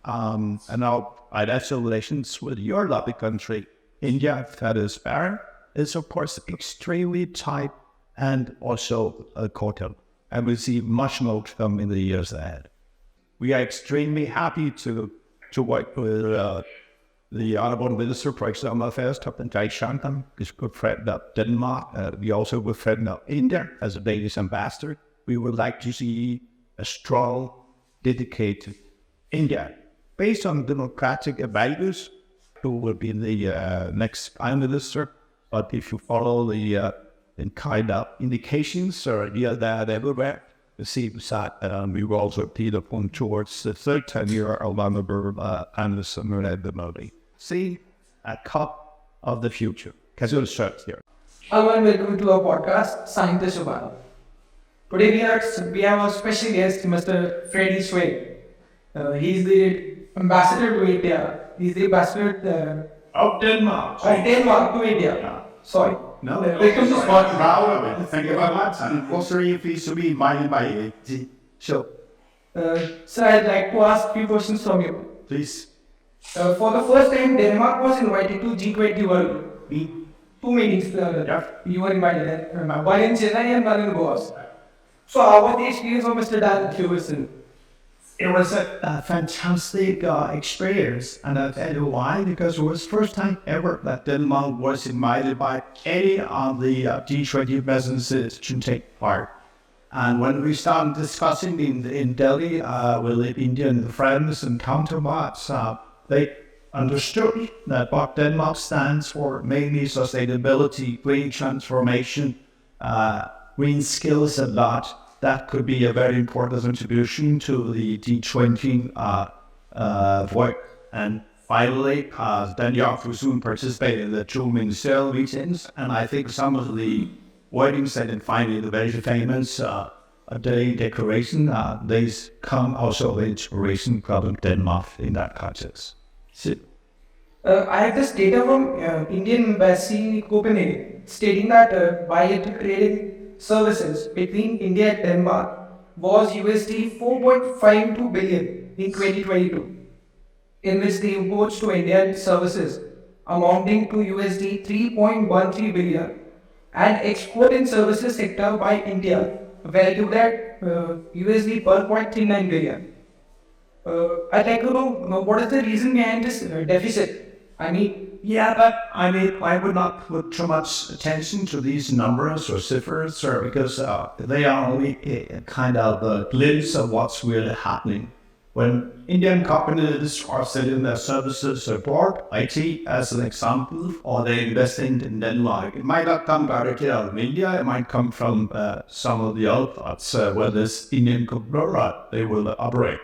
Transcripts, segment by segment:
and our bilateral relations with your lovely country, India, Freddy Svane, is of course extremely tight and also cordial. And we'll see much more to come in the years ahead. We are extremely happy to work with the Honorable Minister for External Affairs, Dr. Jai Shankar, his good friend of Denmark. We also good friend of India as a Danish ambassador. We would like to see a strong, dedicated India based on democratic values, who will be the next Prime Minister. But if you follow the kind of indications or here, there, everywhere, it seems that we will also be looking towards the third tenure of Honorable Prime Minister Narendra Modi. See a cup of the future. Casual shirt here. Hello and welcome to our podcast, Sahitya Subharti. Today we have a special guest, Mr. Freddy Svane. He's the ambassador to India. He's the ambassador Of Denmark. of Denmark to India. Sorry. No, Welcome to I'm Smart. proud of it. Thank you very much. And also, if pleased to be invited by you. Sure. Sir, I'd like to ask a few questions from you. Please. For the first time, Denmark was invited to G20 World. Two meetings. You were invited. One in Chennai and one in Goa. So how was the experience of Mr. Dan Hewison? It was a fantastic experience, and I'll tell you why. Because it was the first time ever that Denmark was invited by any of the G20 presidencies to take part. And when we started discussing in Delhi with the Indian friends and counterparts, they understood that what Denmark stands for, mainly sustainability, green transformation, green skills a lot. That could be a very important contribution to the G20 work. And finally, Denmark will soon participate in the two ministerial meetings. And I think some of the wordings that in finally the very famous Day Declaration, they come also the inspiration from Denmark in that context. I have this data from Indian Embassy in Copenhagen stating that bilateral trading services between India and Denmark was USD 4.52 billion in 2022, in which the imports to Indian services amounting to USD 3.13 billion and export in services sector by India valued at USD 1.39 billion. I'd like to know what is the reason behind this deficit? I would not put too much attention to these numbers or ciphers, because they are only a kind of a glimpse of what's really happening. When Indian companies are selling their services abroad, IT as an example, or they're investing in Denmark, it might not come directly out of India, it might come from some of the other parts where this Indian conglomerate they will operate.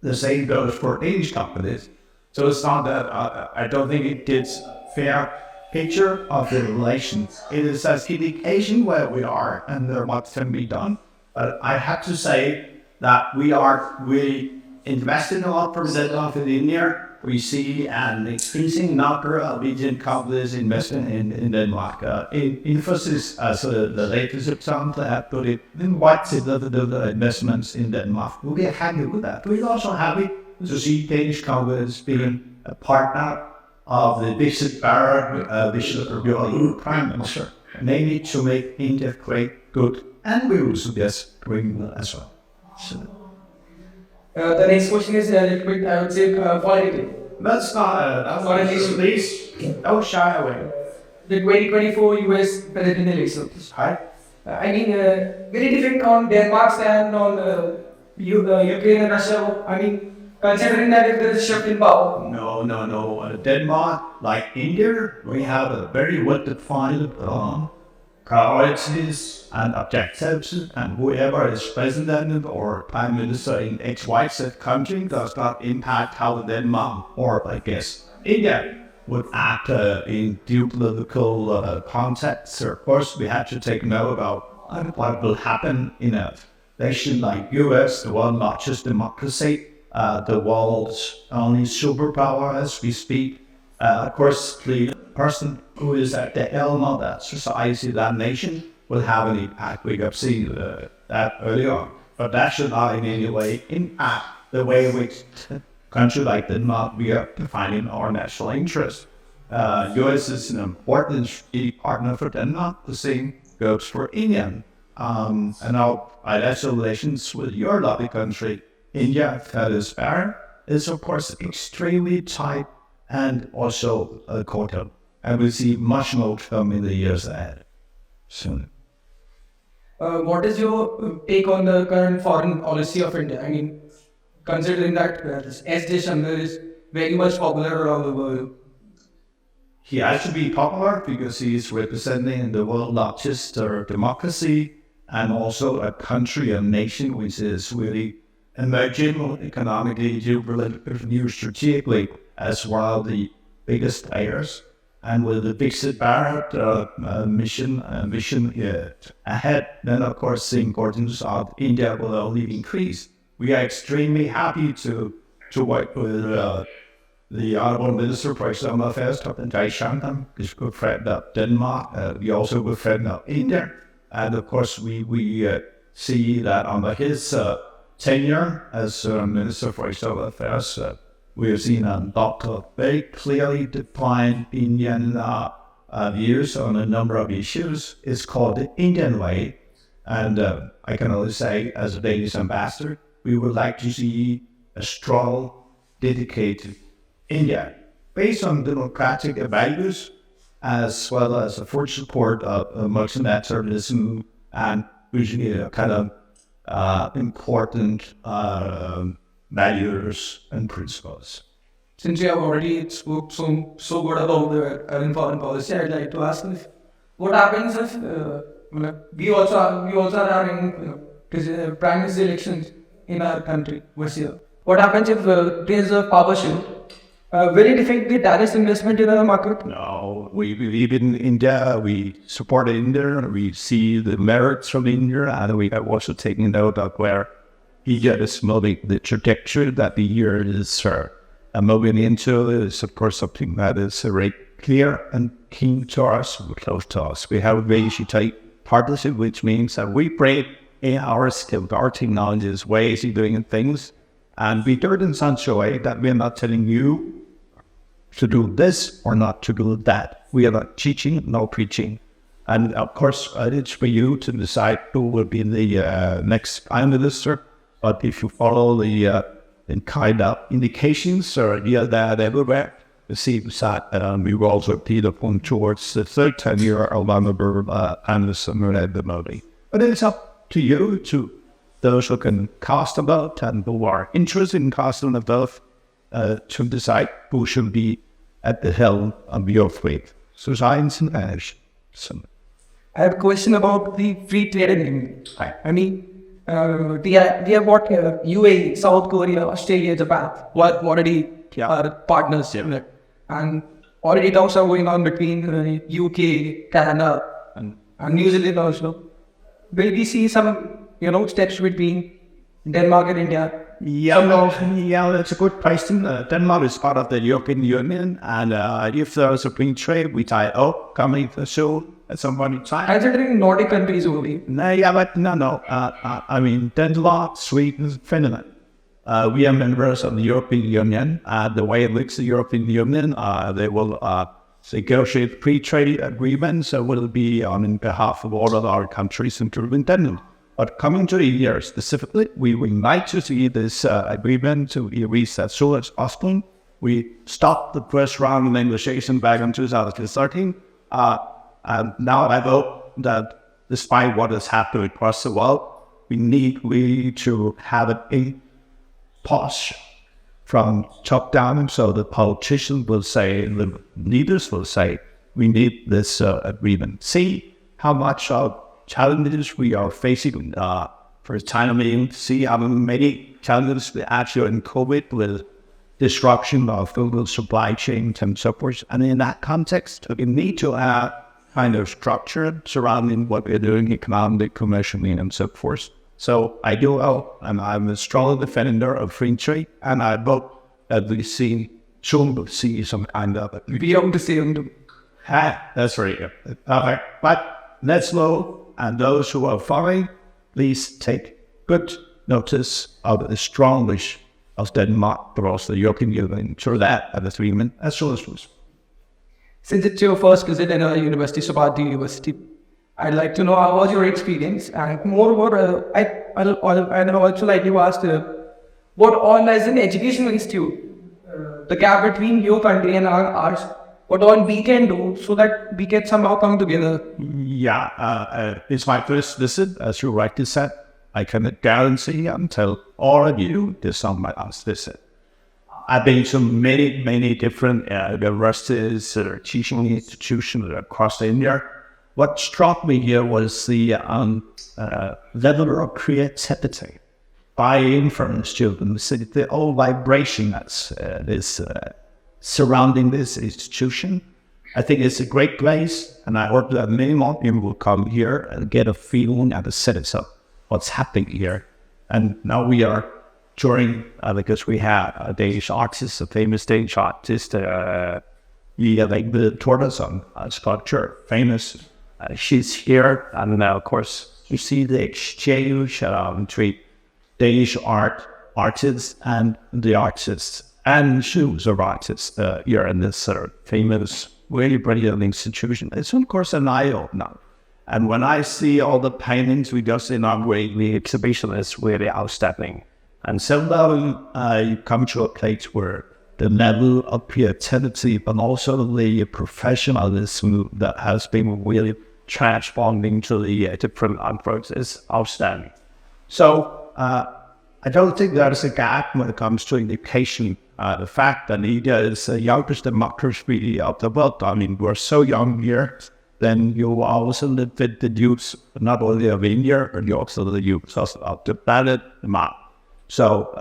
The same goes for Danish companies. So it's not that I don't think it gives fair picture of the relations. It is an indication where we are and what can be done. But I have to say that we investing a lot from Denmark in India. We see an increasing number of Indian companies investing in Denmark. Infosys, as the latest example, have put it in quite significant investments in Denmark. We are happy with that. We're also happy to see Danish companies being a partner of the visit of your Prime Minister, namely to make India great, good, and we will suggest bring as well. The next question is a little bit, I would say, political. That's not an issue. Please don't shy away. The 2024 US president elections. Hi. Very different on Denmark's stand on Ukraine and Russia. Considering that if there is a shift in power. No. Denmark, like India, we have a very well-defined priorities and objectives, and whoever is president or prime minister in XYZ country does not impact how Denmark or, I guess, India would act in geopolitical context. Of course, we have to take note about what will happen in a nation like US, the world's largest democracy, the world's only superpower as we speak. Of course, the person who is at the helm of that society, that nation, will have an impact. We have seen that earlier on. But that should not in any way impact the way in which country like Denmark, we are defining our national interest. U.S. is an important strategic partner for Denmark. The same goes for India. And our bilateral relations with your lovely country, India, Freddy Svane, is of course extremely tight and also cordial. And we'll see much more to come in the years ahead soon. What is your take on the current foreign policy of India? I mean, considering that this S. Jaishankar is very much popular around the world. He has to be popular because he is representing the world not just a democracy and also a country, a nation which is really emerging economically, geopolitically, strategically as one of the biggest players. And with the Viksit Bharat mission ahead, then of course the importance of India will only increase. We are extremely happy to work with the Honorable Minister for External Affairs, Dr. Jaishankar, is a good friend of Denmark. We also a good friend of India. And of course, we see that under his tenure as Minister for External Affairs, we have seen a doctor very clearly define Indian views on a number of issues. It's called the Indian way. And I can only say, as a Danish ambassador, we would like to see a strong, dedicated India based on democratic values, as well as the full support of multilateralism and usually a kind of important values and principles. Since you have already spoke so good about the current foreign policy, I'd like to ask if what happens if we also are having prime minister elections in our country this year. What happens if there is a power shift? Will it affect the direct investment in the market? No, we believe in India. We support India. We see the merits from India, and we have also taken note of where India is moving. The trajectory that the year is moving into is, of course, something that is very clear and keen to us, close to us. We have a very tight partnership, which means that we bring in our skill, our technologies, ways of doing things, and we do it in such a way that we're not telling you to do this or not to do that. We are not teaching, no preaching. And of course, it's for you to decide who will be the next prime minister. But if you follow the kind of indications or that everywhere, it seems that we will also be looking towards the third tenure of Honorable Prime Minister Narendra Modi. But it's up to you, to those who can cast a vote and who are interested in casting a vote, to decide who should be at the helm of your faith. So science and management. I have a question about the free trade agreement. I mean, we have what UAE, South Korea, Australia, Japan, what already are partners, and already talks are going on between UK, Canada, and New Zealand also. Will we see some steps between Denmark and India? Yeah, that's a good question. Denmark is part of the European Union, and if there is a free trade, which I hope coming soon at some point in time. Considering Nordic countries only. No. I mean, Denmark, Sweden, Finland. We are members of the European Union. The way it looks, the European Union, they will negotiate free trade agreements that will be on behalf of all of our countries, including Denmark. But coming to India specifically, we would like to see this agreement to be reached as soon as possible. We stopped the first round of negotiation back in 2013. And now I hope that despite what has happened across the world, we need to have a pause from top down. So the politicians will say, the leaders will say, we need this agreement. See how much of challenges we are facing for the time being, see how many challenges we actually in COVID with disruption of global supply chains and so forth. And in that context, we need to have kind of structure surrounding what we're doing economically, commercially, and so forth. So I do hope, and I'm a strong defender of free trade, and I hope that we soon will see some kind of beyond the same. That's very good. But let's move. And those who are following, please take good notice of the strong wish of Denmark, but also the European Union through that agreement as well as possible. Since it's your first visit in a university, Subharti University, I'd like to know how was your experience, and moreover, I'd also like to ask what all as an educational institute, the gap between your country and ours, what all we can do so that we can somehow come together. Yeah, it's my first visit, as you rightly said. I can guarantee and tell all of you this is not my last visit. I've been to many different universities or teaching institutions across India. What struck me here was the level of creativity, buy-in from the students, the whole vibration that's surrounding this institution. I think it's a great place, and I hope that many more people will come here and get a feeling and a sense of what's happening here. And now we are touring because we have a Danish artist, a famous Danish artist, like the tortoise on sculpture, famous. She's here, and of course you see the exchange between Danish artists and the artists and shoes of artists here in this famous, really brilliant institution. It's of course an eye-opener. And when I see all the paintings we just inaugurated, the exhibition is really outstanding. And so you come to a place where the level of creativity, but also the professionalism that has been really transformed into the different artworks is outstanding. So I don't think there is a gap when it comes to education. The fact that India is the youngest democracy of the world, I mean, we're so young here, then you also live with the youth, not only of India, but you also the youth of the planet, the map. So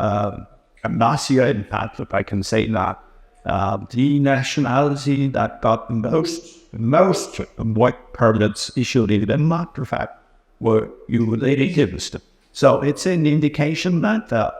last year, in fact, if I can say that, the nationality that got most work permits issued in Denmark, in fact, were Eurasians. So it's an indication that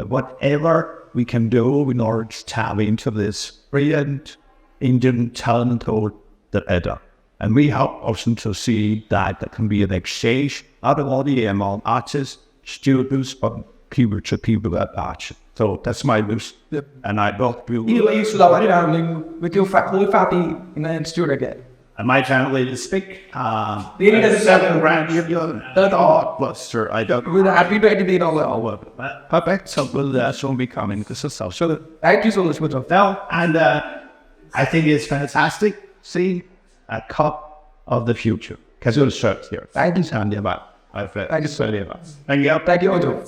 whatever we can do in order to tap into this brilliant Indian talent pool, the better. And we hope also to see that there can be an exchange, not only among artists, students, but people to people at large. So that's my wish. Yep. And I hope you used to love it with your whole family in the institute again. And my family is big. Really doesn't 7 grandchildren. Blockbuster. I don't. We're happy to be all Perfect. So we'll soon be coming. This is so. Thank you so much for that. Now, and I think it's fantastic seeing a cup of the future. Casual shirt here. Thank you, Sahitya. My friend. Thank you, sir. Thank you. Thank you, Otto.